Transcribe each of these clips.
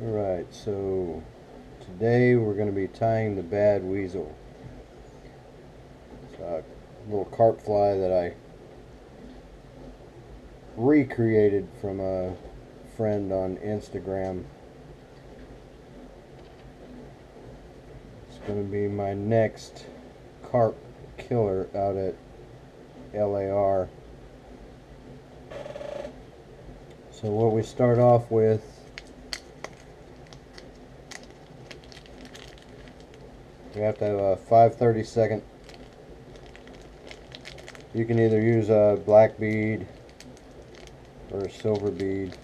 Alright, so today we're going to be tying the bad weasel. It's a little carp fly that I recreated from a friend on Instagram. It's going to be my next carp killer out at LAR. So what we start off with, we have to have a 5/32. You can either use a black bead or a silver bead.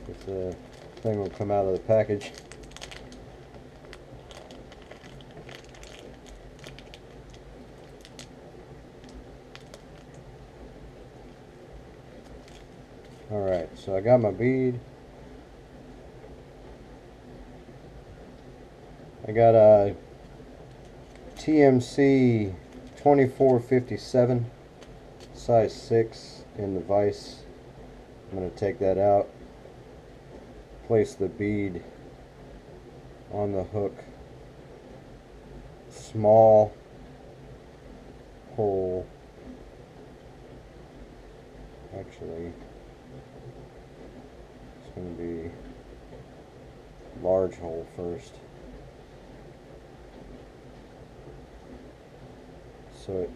If the thing will come out of the package. Alright, so I got my bead. I got a TMC 2457 size 6 in the vise. I'm going to take that out, place the bead on the hook, small hole, actually it's going to be large hole first. So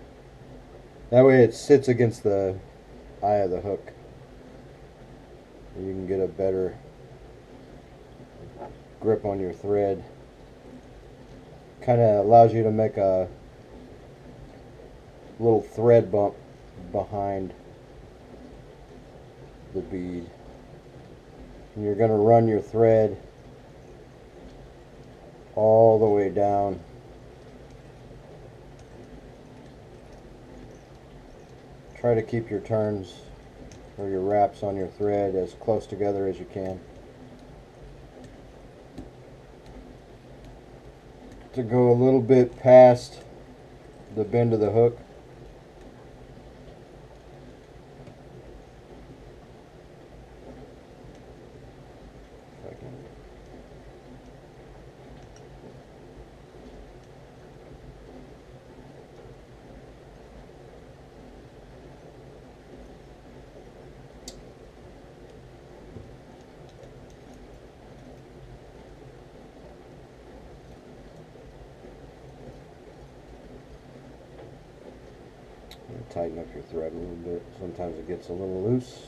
that way it sits against the eye of the hook. You can get a better grip on your thread. Kind of allows you to make a little thread bump behind the bead. And you're going to run your thread all the way down. Try to keep your turns or your wraps on your thread as close together as you can. To go a little bit past the bend of the hook. If I can. Tighten up your thread a little bit. Sometimes it gets a little loose.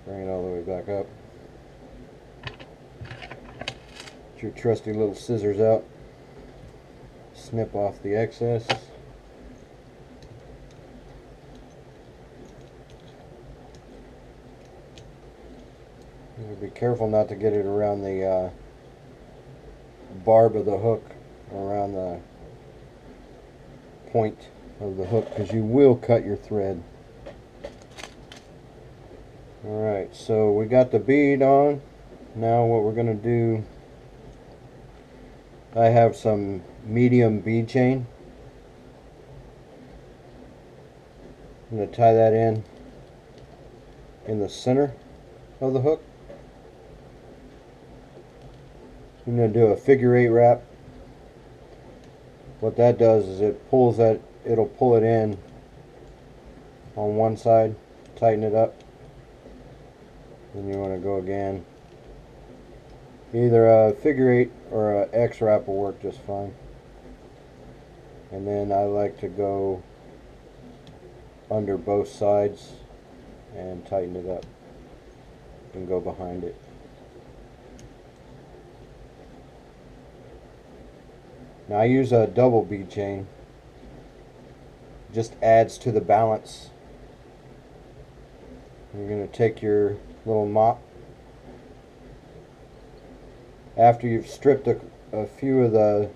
Bring it all the way back up. Get your trusty little scissors out. Snip off the excess. Be careful not to get it around the barb of the hook, around the point of the hook, because you will cut your thread. Alright, so we got the bead on. Now what we're going to do, I have some medium bead chain. I'm going to tie that in the center of the hook. I'm going to do a figure 8 wrap. What that does is it'll pull it in on one side, tighten it up. Then you want to go again. Either a figure 8 or a X wrap will work just fine. And then I like to go under both sides and tighten it up and go behind it. Now I use a double bead chain. Just adds to the balance. You're going to take your little mop. After you've stripped a few of the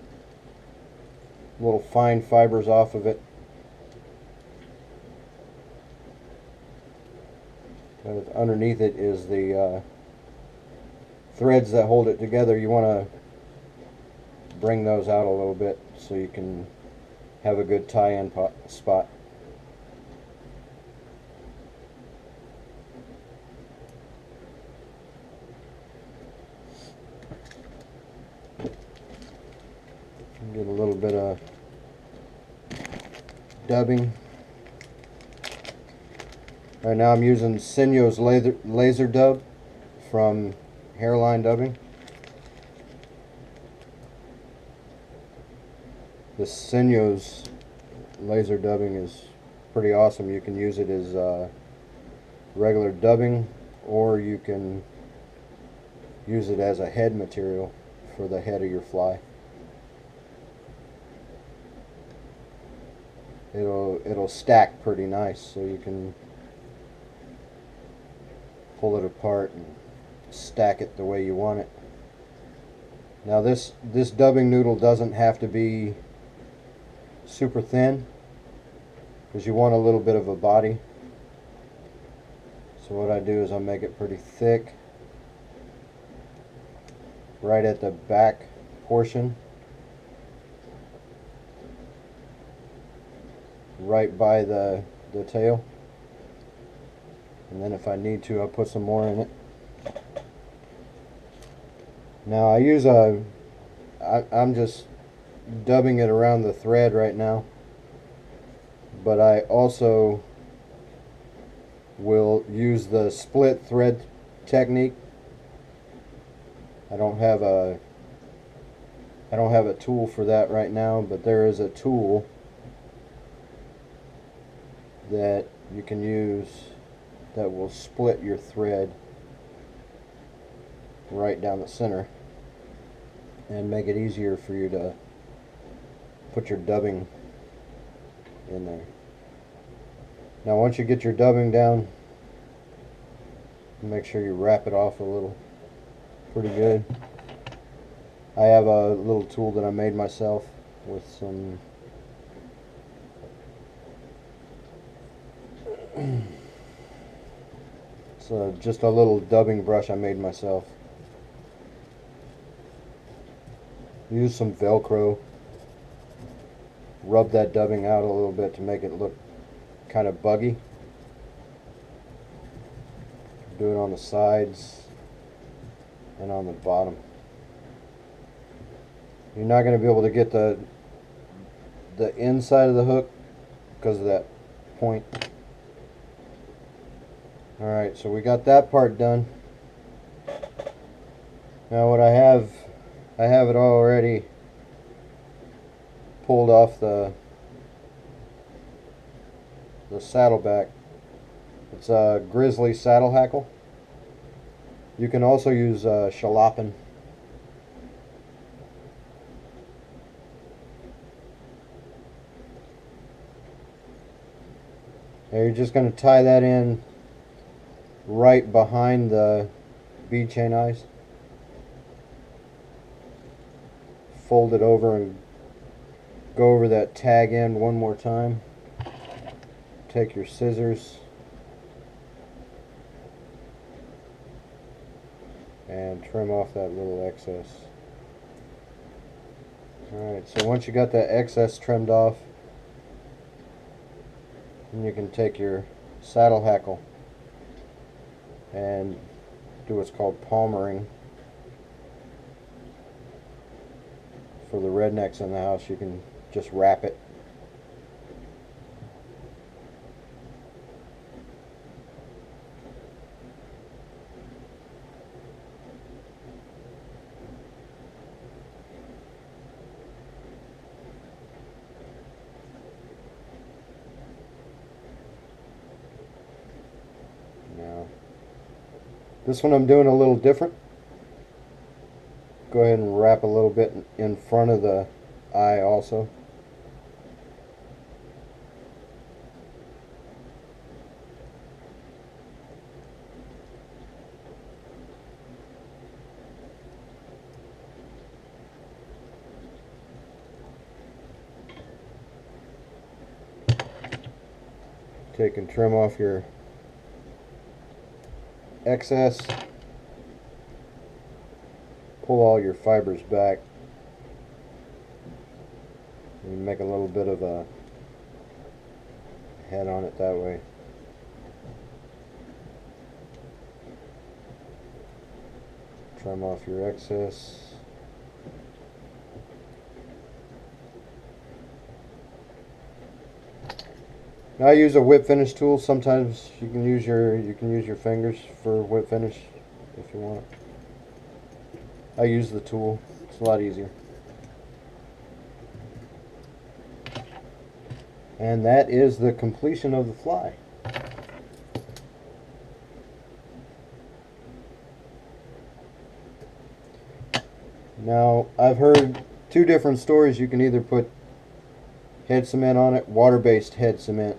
little fine fibers off of it, and underneath it is the threads that hold it together. You want to bring those out a little bit so you can have a good tie-in spot. dubbing. Right now I'm using Sinyo's laser dub from Hairline Dubbing. The Sinyo's laser dubbing is pretty awesome. You can use it as regular dubbing, or you can use it as a head material for the head of your fly. It'll stack pretty nice, so you can pull it apart and stack it the way you want it. Now this dubbing noodle doesn't have to be super thin, because you want a little bit of a body. So what I do is I make it pretty thick right at the back portion, right by the tail, and then if I need to, I'll put some more in it. Now I use I'm just dubbing it around the thread right now, but I also will use the split thread technique. I don't have a tool for that right now, but there is a tool that you can use that will split your thread right down the center and make it easier for you to put your dubbing in there. Now once you get your dubbing down, make sure you wrap it off a little pretty good. I have a little tool that I made myself with some it's just a little dubbing brush I made myself. Use some Velcro, rub that dubbing out a little bit to make it look kind of buggy. Do it on the sides and on the bottom. You're not going to be able to get the inside of the hook because of that point. Alright, so we got that part done. Now what I have it already pulled off the saddleback. It's a Grizzle saddle hackle. You can also use jalapeno. Now you're just going to tie that in right behind the bead chain eyes. Fold it over and go over that tag end one more time. Take your scissors and trim off that little excess. Alright, so once you got that excess trimmed off, then you can take your saddle hackle and do what's called palmering. For the rednecks in the house, you can just wrap it. Now, this one I'm doing a little different. Go ahead and wrap a little bit in front of the eye also. Take and trim off your excess. Pull all your fibers back. You make a little bit of a head on it that way. Trim off your excess. Now I use a whip finish tool. Sometimes you can use your fingers for whip finish if you want. I use the tool. It's a lot easier. And that is the completion of the fly. Now, I've heard two different stories. You can either put head cement on it, water-based head cement,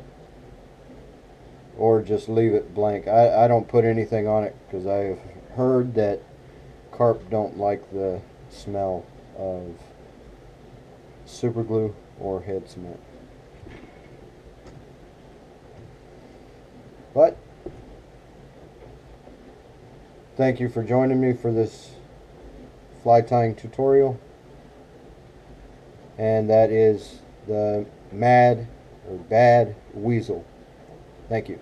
or just leave it blank. I don't put anything on it because I've heard that carp don't like the smell of super glue or head cement. But thank you for joining me for this fly tying tutorial, and that is the bad Weasel. Thank you.